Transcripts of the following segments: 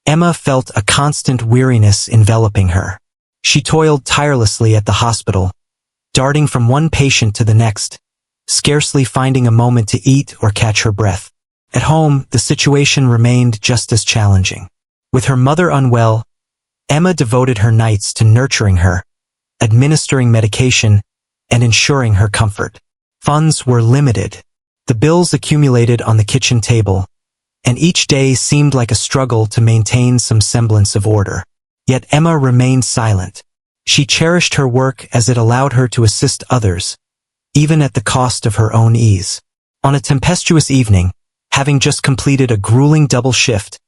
Emma felt a constant weariness enveloping her. She toiled tirelessly at the hospital, darting from one patient to the next, scarcely finding a moment to eat or catch her breath. At home, the situation remained just as challenging. With her mother unwell, Emma devoted her nights to nurturing her, administering medication, and ensuring her comfort. Funds were limited. The bills accumulated on the kitchen table, and each day seemed like a struggle to maintain some semblance of order. Yet Emma remained silent. She cherished her work as it allowed her to assist others, even at the cost of her own ease. On a tempestuous evening, having just completed a grueling double shift,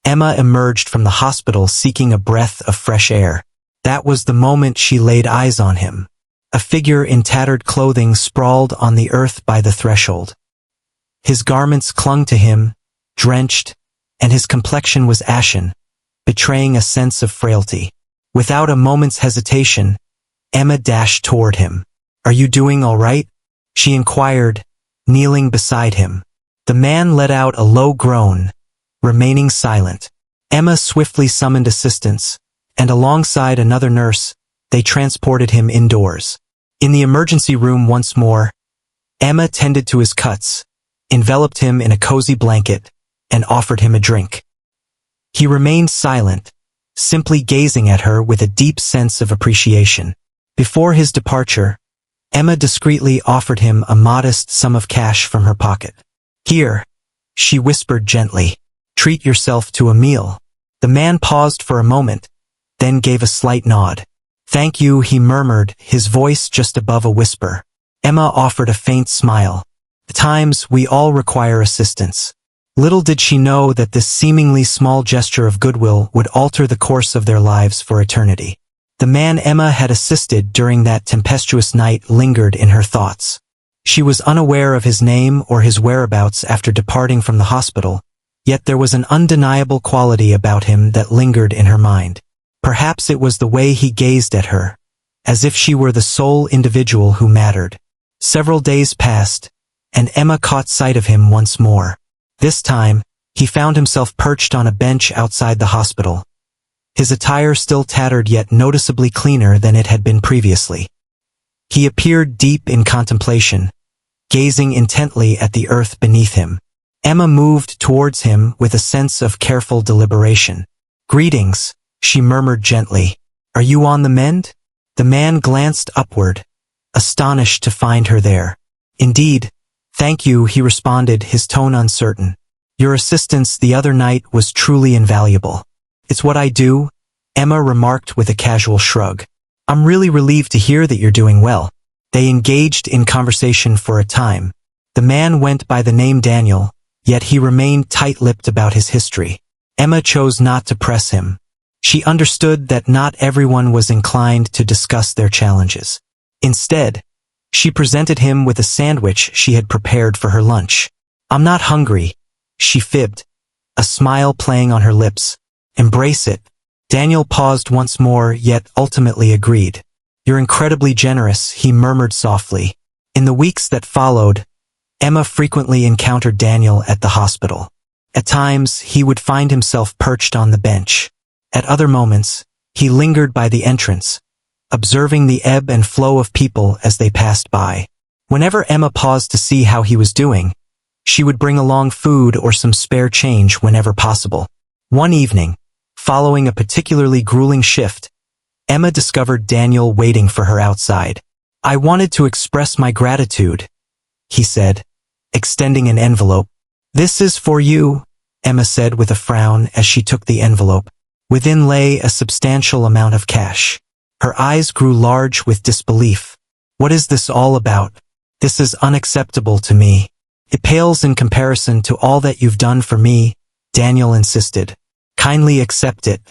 Emma emerged from the hospital seeking a breath of fresh air. That was the moment she laid eyes on him. A figure in tattered clothing sprawled on the earth by the threshold. His garments clung to him, drenched, and his complexion was ashen, betraying a sense of frailty. Without a moment's hesitation, Emma dashed toward him. "Are you doing all right?" she inquired, kneeling beside him. The man let out a low groan, remaining silent. Emma swiftly summoned assistance, and alongside another nurse, they transported him indoors. In the emergency room once more, Emma tended to his cuts, enveloped him in a cozy blanket, and offered him a drink. He remained silent, simply gazing at her with a deep sense of appreciation. Before his departure, Emma discreetly offered him a modest sum of cash from her pocket. "Here," she whispered gently. "Treat yourself to a meal." The man paused for a moment, then gave a slight nod. "Thank you," he murmured, his voice just above a whisper. Emma offered a faint smile. At times, we all require assistance. Little did she know that this seemingly small gesture of goodwill would alter the course of their lives for eternity. The man Emma had assisted during that tempestuous night lingered in her thoughts. She was unaware of his name or his whereabouts after departing from the hospital, yet there was an undeniable quality about him that lingered in her mind. Perhaps it was the way he gazed at her, as if she were the sole individual who mattered. Several days passed, and Emma caught sight of him once more. This time, he found himself perched on a bench outside the hospital. His attire still tattered yet noticeably cleaner than it had been previously. He appeared deep in contemplation, gazing intently at the earth beneath him. Emma moved towards him with a sense of careful deliberation. "Greetings," she murmured gently. "Are you on the mend?" The man glanced upward, astonished to find her there. "Indeed, thank you," he responded, his tone uncertain. "Your assistance the other night was truly invaluable." "It's what I do," Emma remarked with a casual shrug. "I'm really relieved to hear that you're doing well." They engaged in conversation for a time. The man went by the name Daniel, yet he remained tight-lipped about his history. Emma chose not to press him. She understood that not everyone was inclined to discuss their challenges. Instead, she presented him with a sandwich she had prepared for her lunch. "I'm not hungry," she fibbed, a smile playing on her lips. "Embrace it." Daniel paused once more, yet ultimately agreed. "You're incredibly generous," he murmured softly. In the weeks that followed, Emma frequently encountered Daniel at the hospital. At times, he would find himself perched on the bench. At other moments, he lingered by the entrance, observing the ebb and flow of people as they passed by. Whenever Emma paused to see how he was doing, she would bring along food or some spare change whenever possible. One evening, following a particularly grueling shift, Emma discovered Daniel waiting for her outside. "I wanted to express my gratitude," he said, extending an envelope. "This is for you," Emma said with a frown as she took the envelope. Within lay a substantial amount of cash. Her eyes grew large with disbelief. "What is this all about? This is unacceptable to me." "It pales in comparison to all that you've done for me," Daniel insisted. "Kindly accept it.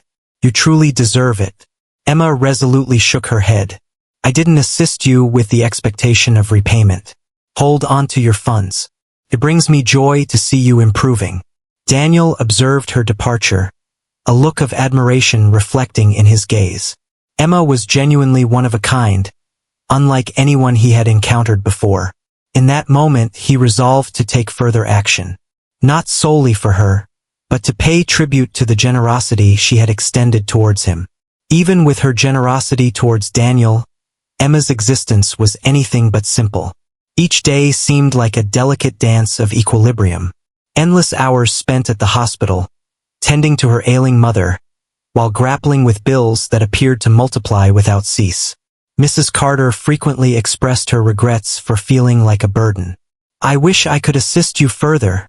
You truly deserve it." Emma resolutely shook her head. "I didn't assist you with the expectation of repayment. Hold on to your funds. It brings me joy to see you improving." Daniel observed her departure, a look of admiration reflecting in his gaze. Emma was genuinely one of a kind, unlike anyone he had encountered before. In that moment, he resolved to take further action. Not solely for her, but to pay tribute to the generosity she had extended towards him. Even with her generosity towards Daniel, Emma's existence was anything but simple. Each day seemed like a delicate dance of equilibrium. Endless hours spent at the hospital, tending to her ailing mother, while grappling with bills that appeared to multiply without cease. Mrs. Carter frequently expressed her regrets for feeling like a burden. "I wish I could assist you further,"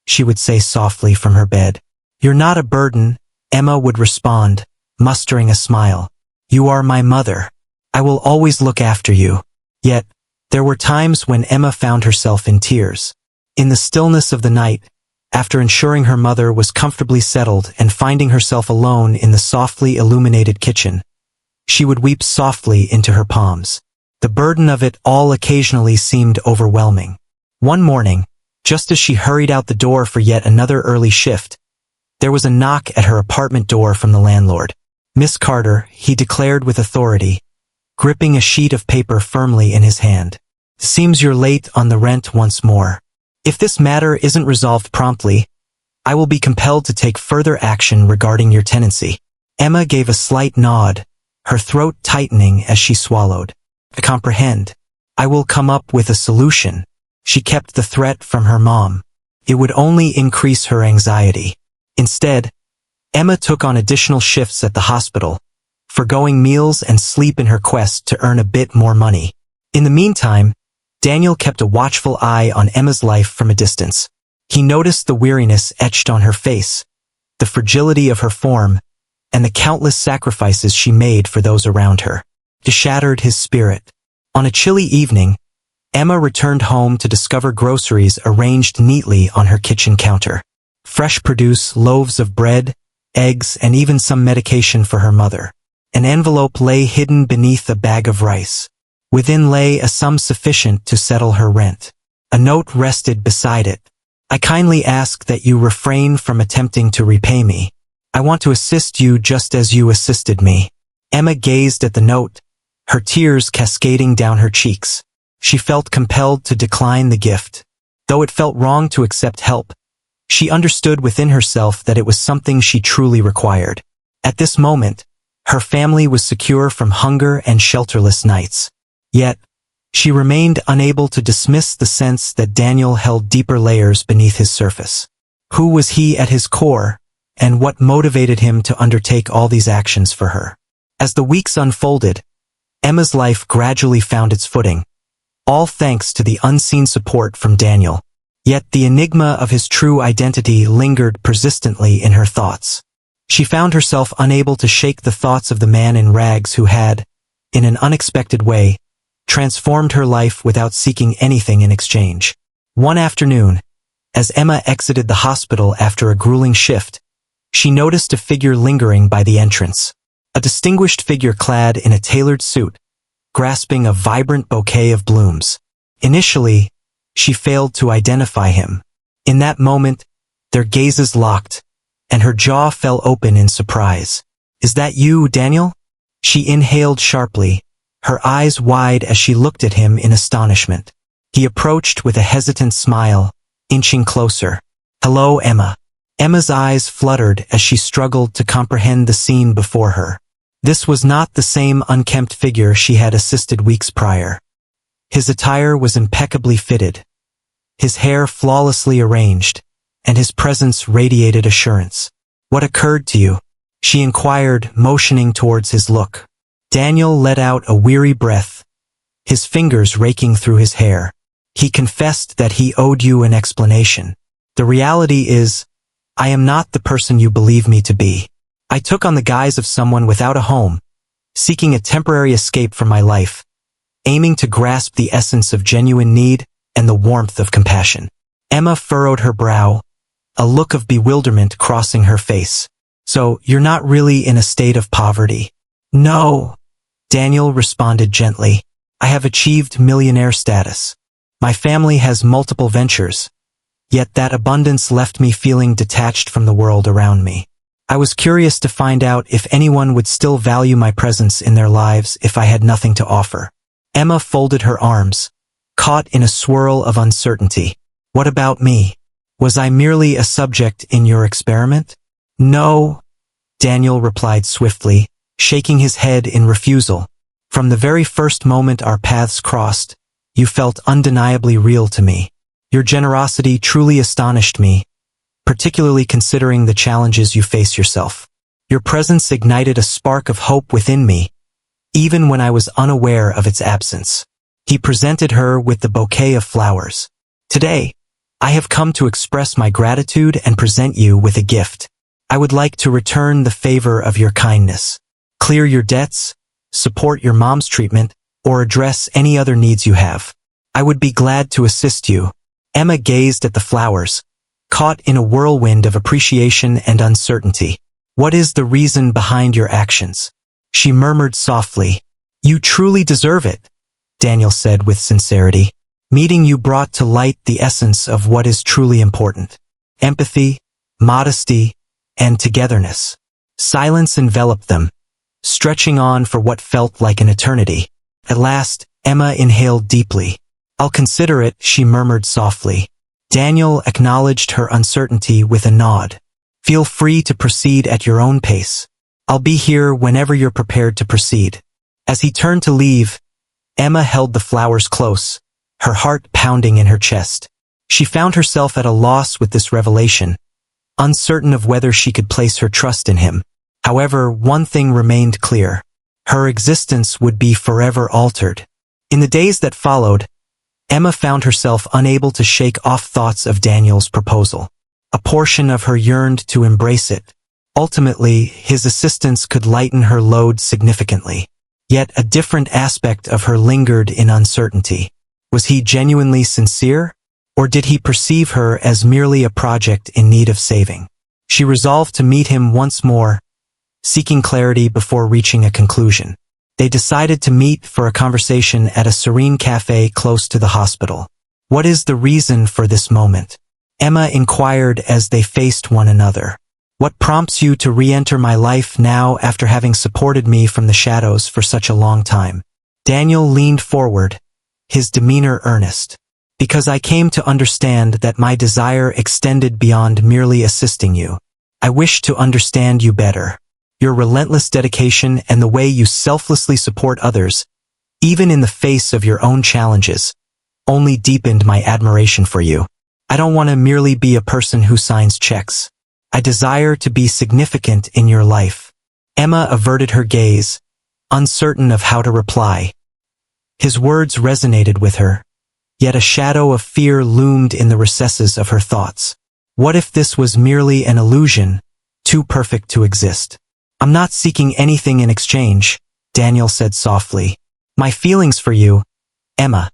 she would say softly from her bed. "You're not a burden," Emma would respond, mustering a smile. "You are my mother. I will always look after you." Yet, there were times when Emma found herself in tears. In the stillness of the night, after ensuring her mother was comfortably settled and finding herself alone in the softly illuminated kitchen, she would weep softly into her palms. The burden of it all occasionally seemed overwhelming. One morning, just as she hurried out the door for yet another early shift, there was a knock at her apartment door from the landlord. "Miss Carter," he declared with authority, gripping a sheet of paper firmly in his hand. "Seems you're late on the rent once more. If this matter isn't resolved promptly, I will be compelled to take further action regarding your tenancy." Emma gave a slight nod, her throat tightening as she swallowed. "I comprehend. I will come up with a solution." She kept the threat from her mom. It would only increase her anxiety. Instead, Emma took on additional shifts at the hospital, forgoing meals and sleep in her quest to earn a bit more money. In the meantime, Daniel kept a watchful eye on Emma's life from a distance. He noticed the weariness etched on her face, the fragility of her form, and the countless sacrifices she made for those around her. It shattered his spirit. On a chilly evening, Emma returned home to discover groceries arranged neatly on her kitchen counter. Fresh produce, loaves of bread, eggs, and even some medication for her mother. An envelope lay hidden beneath a bag of rice. Within lay a sum sufficient to settle her rent. A note rested beside it. "I kindly ask that you refrain from attempting to repay me. I want to assist you just as you assisted me." Emma gazed at the note, her tears cascading down her cheeks. She felt compelled to decline the gift. Though it felt wrong to accept help, she understood within herself that it was something she truly required. At this moment, her family was secure from hunger and shelterless nights. Yet, she remained unable to dismiss the sense that Daniel held deeper layers beneath his surface. Who was he at his core, and what motivated him to undertake all these actions for her? As the weeks unfolded, Emma's life gradually found its footing, all thanks to the unseen support from Daniel. Yet the enigma of his true identity lingered persistently in her thoughts. She found herself unable to shake the thoughts of the man in rags who had, in an unexpected way, transformed her life without seeking anything in exchange. One afternoon, as Emma exited the hospital after a grueling shift, she noticed a figure lingering by the entrance. A distinguished figure clad in a tailored suit, grasping a vibrant bouquet of blooms. Initially, she failed to identify him. In that moment, their gazes locked, and her jaw fell open in surprise. "Is that you, Daniel?" She inhaled sharply, her eyes wide as she looked at him in astonishment. He approached with a hesitant smile, inching closer. "Hello, Emma." Emma's eyes fluttered as she struggled to comprehend the scene before her. This was not the same unkempt figure she had assisted weeks prior. His attire was impeccably fitted, his hair flawlessly arranged, and his presence radiated assurance. "What occurred to you?" she inquired, motioning towards his look. Daniel let out a weary breath, his fingers raking through his hair. He confessed that he owed you an explanation. "The reality is, I am not the person you believe me to be. I took on the guise of someone without a home, seeking a temporary escape from my life, aiming to grasp the essence of genuine need and the warmth of compassion." Emma furrowed her brow, a look of bewilderment crossing her face. "So, you're not really in a state of poverty?" "No," Daniel responded gently. "I have achieved millionaire status. My family has multiple ventures, yet that abundance left me feeling detached from the world around me. I was curious to find out if anyone would still value my presence in their lives if I had nothing to offer." Emma folded her arms, caught in a swirl of uncertainty. "What about me? Was I merely a subject in your experiment? No, Daniel replied swiftly, shaking his head in refusal. From the very first moment our paths crossed, you felt undeniably real to me. Your generosity truly astonished me, particularly considering the challenges you face yourself. Your presence ignited a spark of hope within me, even when I was unaware of its absence. He presented her with the bouquet of flowers. Today, I have come to express my gratitude and present you with a gift. I would like to return the favor of your kindness. Clear your debts, support your mom's treatment, or address any other needs you have. I would be glad to assist you. Emma gazed at the flowers, caught in a whirlwind of appreciation and uncertainty. What is the reason behind your actions? She murmured softly. You truly deserve it, Daniel said with sincerity. Meeting you brought to light the essence of what is truly important. Empathy, modesty, and togetherness. Silence enveloped them, stretching on for what felt like an eternity. At last, Emma inhaled deeply. I'll consider it, she murmured softly. Daniel acknowledged her uncertainty with a nod. Feel free to proceed at your own pace. I'll be here whenever you're prepared to proceed. As he turned to leave, Emma held the flowers close, her heart pounding in her chest. She found herself at a loss with this revelation, uncertain of whether she could place her trust in him. However, one thing remained clear. Her existence would be forever altered. In the days that followed, Emma found herself unable to shake off thoughts of Daniel's proposal. A portion of her yearned to embrace it. Ultimately, his assistance could lighten her load significantly. Yet a different aspect of her lingered in uncertainty. Was he genuinely sincere, or did he perceive her as merely a project in need of saving? She resolved to meet him once more, seeking clarity before reaching a conclusion. They decided to meet for a conversation at a serene cafe close to the hospital. What is the reason for this moment? Emma inquired as they faced one another. What prompts you to re-enter my life now after having supported me from the shadows for such a long time? Daniel leaned forward, his demeanor earnest. Because I came to understand that my desire extended beyond merely assisting you. I wish to understand you better. Your relentless dedication and the way you selflessly support others, even in the face of your own challenges, only deepened my admiration for you. I don't want to merely be a person who signs checks. I desire to be significant in your life. Emma averted her gaze, uncertain of how to reply. His words resonated with her, yet a shadow of fear loomed in the recesses of her thoughts. What if this was merely an illusion, too perfect to exist? I'm not seeking anything in exchange, Daniel said softly. My feelings for you, Emma,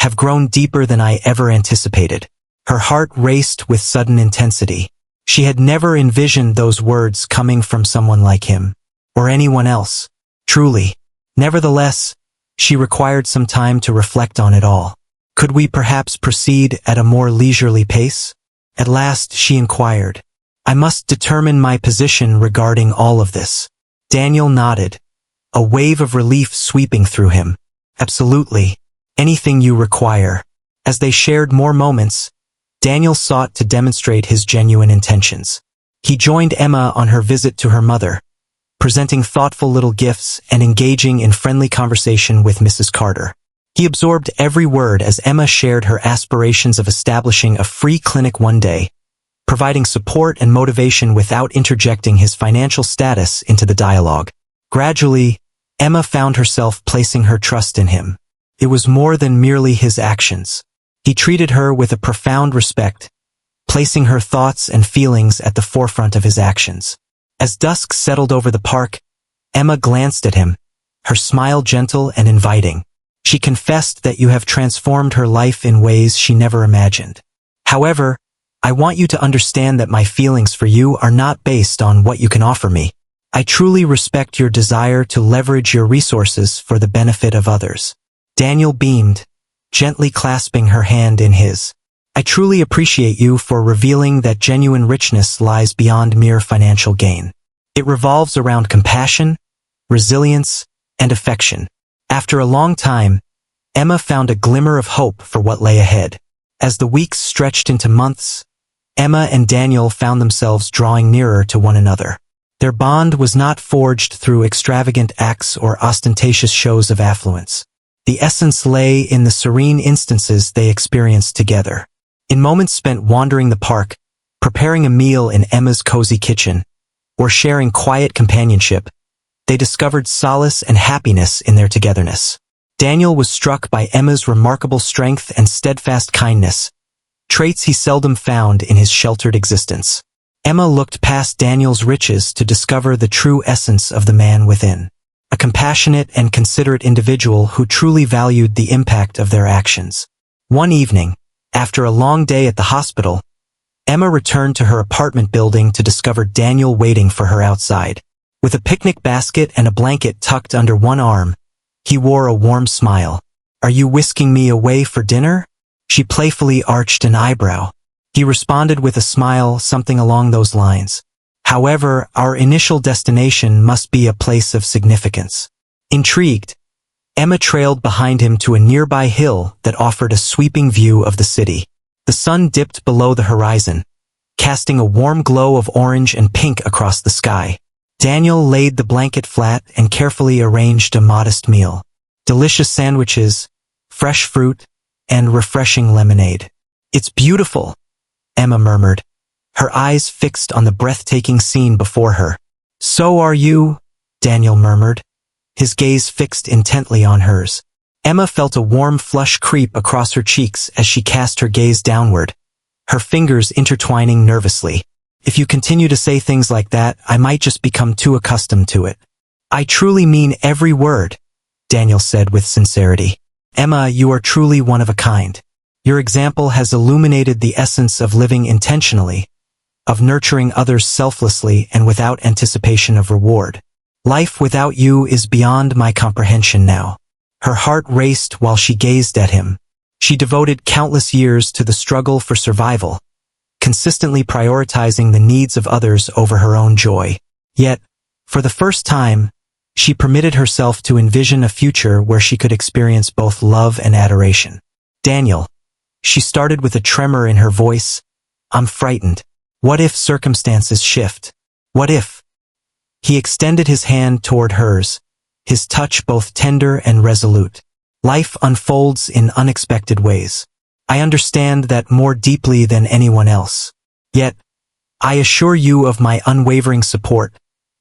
have grown deeper than I ever anticipated. Her heart raced with sudden intensity. She had never envisioned those words coming from someone like him, or anyone else, truly. Nevertheless, she required some time to reflect on it all. Could we perhaps proceed at a more leisurely pace? At last she inquired. I must determine my position regarding all of this. Daniel nodded, a wave of relief sweeping through him. Absolutely. Anything you require. As they shared more moments, Daniel sought to demonstrate his genuine intentions. He joined Emma on her visit to her mother, presenting thoughtful little gifts and engaging in friendly conversation with Mrs. Carter. He absorbed every word as Emma shared her aspirations of establishing a free clinic one day, providing support and motivation without interjecting his financial status into the dialogue. Gradually, Emma found herself placing her trust in him. It was more than merely his actions. He treated her with a profound respect, placing her thoughts and feelings at the forefront of his actions. As dusk settled over the park, Emma glanced at him, her smile gentle and inviting. She confessed that you have transformed her life in ways she never imagined. However, I want you to understand that my feelings for you are not based on what you can offer me. I truly respect your desire to leverage your resources for the benefit of others. Daniel beamed, gently clasping her hand in his. I truly appreciate you for revealing that genuine richness lies beyond mere financial gain. It revolves around compassion, resilience, and affection. After a long time, Emma found a glimmer of hope for what lay ahead. As the weeks stretched into months, Emma and Daniel found themselves drawing nearer to one another. Their bond was not forged through extravagant acts or ostentatious shows of affluence. The essence lay in the serene instances they experienced together. In moments spent wandering the park, preparing a meal in Emma's cozy kitchen, or sharing quiet companionship, they discovered solace and happiness in their togetherness. Daniel was struck by Emma's remarkable strength and steadfast kindness, traits he seldom found in his sheltered existence. Emma looked past Daniel's riches to discover the true essence of the man within, a compassionate and considerate individual who truly valued the impact of their actions. One evening, after a long day at the hospital, Emma returned to her apartment building to discover Daniel waiting for her outside. With a picnic basket and a blanket tucked under one arm, he wore a warm smile. "Are you whisking me away for dinner?" She playfully arched an eyebrow. He responded with a smile, something along those lines. "However, our initial destination must be a place of significance." Intrigued, Emma trailed behind him to a nearby hill that offered a sweeping view of the city. The sun dipped below the horizon, casting a warm glow of orange and pink across the sky. Daniel laid the blanket flat and carefully arranged a modest meal. Delicious sandwiches, fresh fruit, and refreshing lemonade. "It's beautiful," Emma murmured, her eyes fixed on the breathtaking scene before her. "So are you," Daniel murmured, his gaze fixed intently on hers. Emma felt a warm flush creep across her cheeks as she cast her gaze downward, her fingers intertwining nervously. "If you continue to say things like that, I might just become too accustomed to it." "I truly mean every word," Daniel said with sincerity. "Emma, you are truly one of a kind. Your example has illuminated the essence of living intentionally, of nurturing others selflessly and without anticipation of reward. Life without you is beyond my comprehension now." Her heart raced while she gazed at him. She devoted countless years to the struggle for survival, consistently prioritizing the needs of others over her own joy. Yet, for the first time, she permitted herself to envision a future where she could experience both love and adoration. "Daniel," she started with a tremor in her voice, "I'm frightened. What if circumstances shift? What if?" He extended his hand toward hers, his touch both tender and resolute. "Life unfolds in unexpected ways. I understand that more deeply than anyone else. Yet, I assure you of my unwavering support,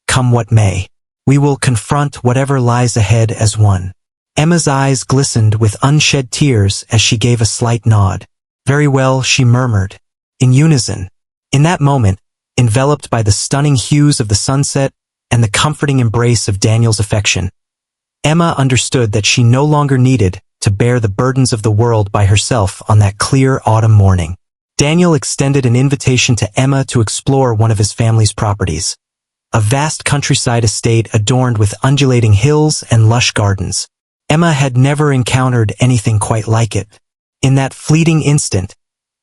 come what may. We will confront whatever lies ahead as one." Emma's eyes glistened with unshed tears as she gave a slight nod. "Very well," she murmured, in unison. In that moment, enveloped by the stunning hues of the sunset and the comforting embrace of Daniel's affection, Emma understood that she no longer needed to bear the burdens of the world by herself on that clear autumn morning. Daniel extended an invitation to Emma to explore one of his family's properties, a vast countryside estate adorned with undulating hills and lush gardens. Emma had never encountered anything quite like it. In that fleeting instant,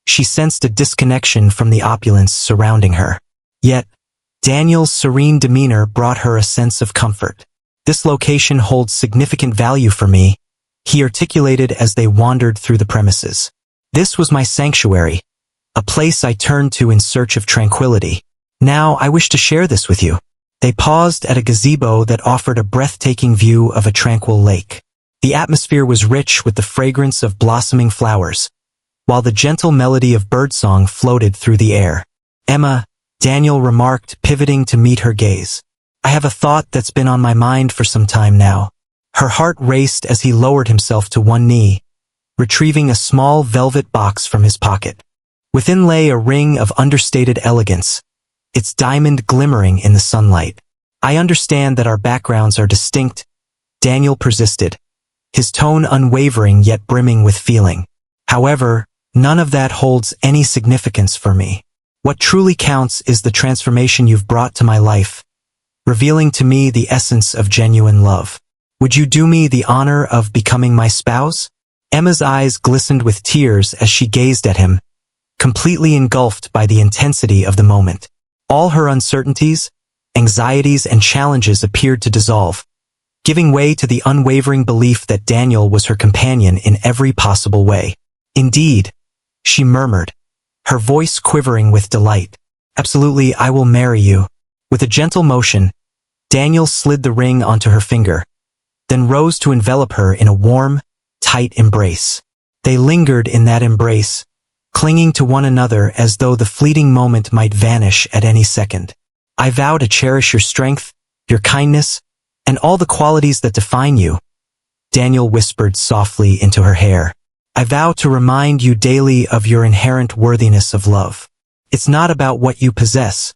she sensed a disconnection from the opulence surrounding her. Yet, Daniel's serene demeanor brought her a sense of comfort. "This location holds significant value for me," he articulated as they wandered through the premises. "This was my sanctuary, a place I turned to in search of tranquility. Now I wish to share this with you." They paused at a gazebo that offered a breathtaking view of a tranquil lake. The atmosphere was rich with the fragrance of blossoming flowers, while the gentle melody of birdsong floated through the air. "Emma," Daniel remarked, pivoting to meet her gaze, "I have a thought that's been on my mind for some time now." Her heart raced as he lowered himself to one knee, retrieving a small velvet box from his pocket. Within lay a ring of understated elegance, its diamond glimmering in the sunlight. "I understand that our backgrounds are distinct," Daniel persisted, his tone unwavering yet brimming with feeling. "However, none of that holds any significance for me. What truly counts is the transformation you've brought to my life, revealing to me the essence of genuine love. Would you do me the honor of becoming my spouse?" Emma's eyes glistened with tears as she gazed at him, completely engulfed by the intensity of the moment. All her uncertainties, anxieties, and challenges appeared to dissolve, giving way to the unwavering belief that Daniel was her companion in every possible way. "Indeed," she murmured, her voice quivering with delight. Absolutely, I will marry you. With a gentle motion, Daniel slid the ring onto her finger, then rose to envelop her in a warm, tight embrace. They lingered in that embrace, clinging to one another as though the fleeting moment might vanish at any second. I vow to cherish your strength, your kindness, and all the qualities that define you, Daniel whispered softly into her hair. I vow to remind you daily of your inherent worthiness of love. It's not about what you possess,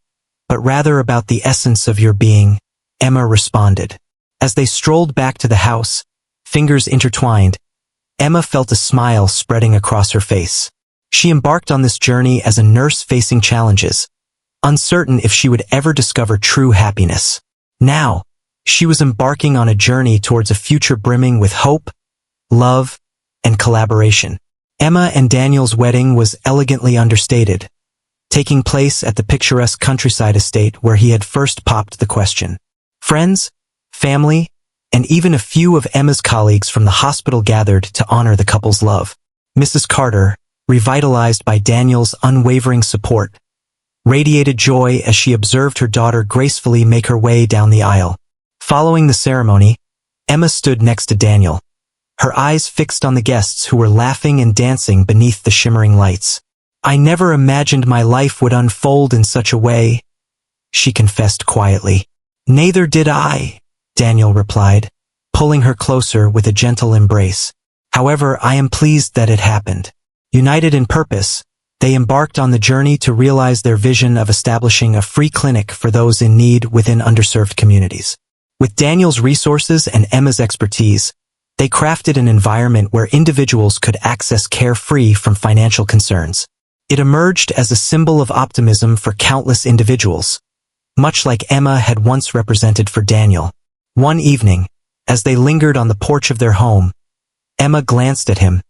but rather about the essence of your being, Emma responded. As they strolled back to the house, fingers intertwined, Emma felt a smile spreading across her face. She embarked on this journey as a nurse facing challenges, uncertain if she would ever discover true happiness. Now, she was embarking on a journey towards a future brimming with hope, love, and collaboration. Emma and Daniel's wedding was elegantly understated, taking place at the picturesque countryside estate where he had first popped the question. Friends, family, and even a few of Emma's colleagues from the hospital gathered to honor the couple's love. Mrs. Carter, revitalized by Daniel's unwavering support, radiated joy as she observed her daughter gracefully make her way down the aisle. Following the ceremony, Emma stood next to Daniel, her eyes fixed on the guests who were laughing and dancing beneath the shimmering lights. I never imagined my life would unfold in such a way, she confessed quietly. Neither did I, Daniel replied, pulling her closer with a gentle embrace. However, I am pleased that it happened. United in purpose, they embarked on the journey to realize their vision of establishing a free clinic for those in need within underserved communities. With Daniel's resources and Emma's expertise, they crafted an environment where individuals could access care free from financial concerns. It emerged as a symbol of optimism for countless individuals, much like Emma had once represented for Daniel. One evening, as they lingered on the porch of their home, Emma glanced at him,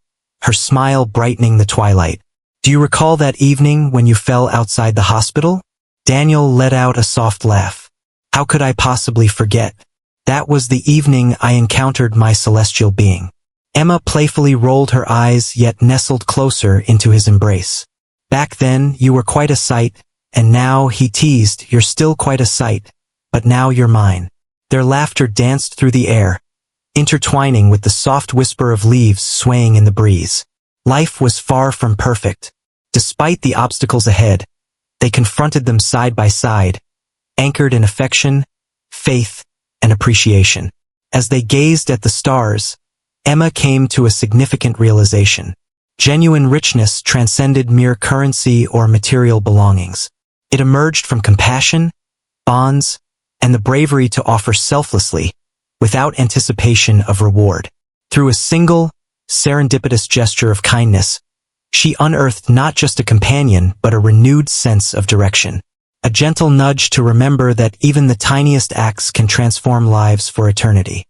her smile brightening the twilight. Do you recall that evening when you fell outside the hospital? Daniel let out a soft laugh. How could I possibly forget? That was the evening I encountered my celestial being. Emma playfully rolled her eyes yet nestled closer into his embrace. Back then, you were quite a sight, and now, he teased, you're still quite a sight, but now you're mine. Their laughter danced through the air, intertwining with the soft whisper of leaves swaying in the breeze. Life was far from perfect. Despite the obstacles ahead, they confronted them side by side, anchored in affection, faith, and appreciation. As they gazed at the stars, Emma came to a significant realization. Genuine richness transcended mere currency or material belongings. It emerged from compassion, bonds, and the bravery to offer selflessly, without anticipation of reward. Through a single, serendipitous gesture of kindness, she unearthed not just a companion but a renewed sense of direction. A gentle nudge to remember that even the tiniest acts can transform lives for eternity.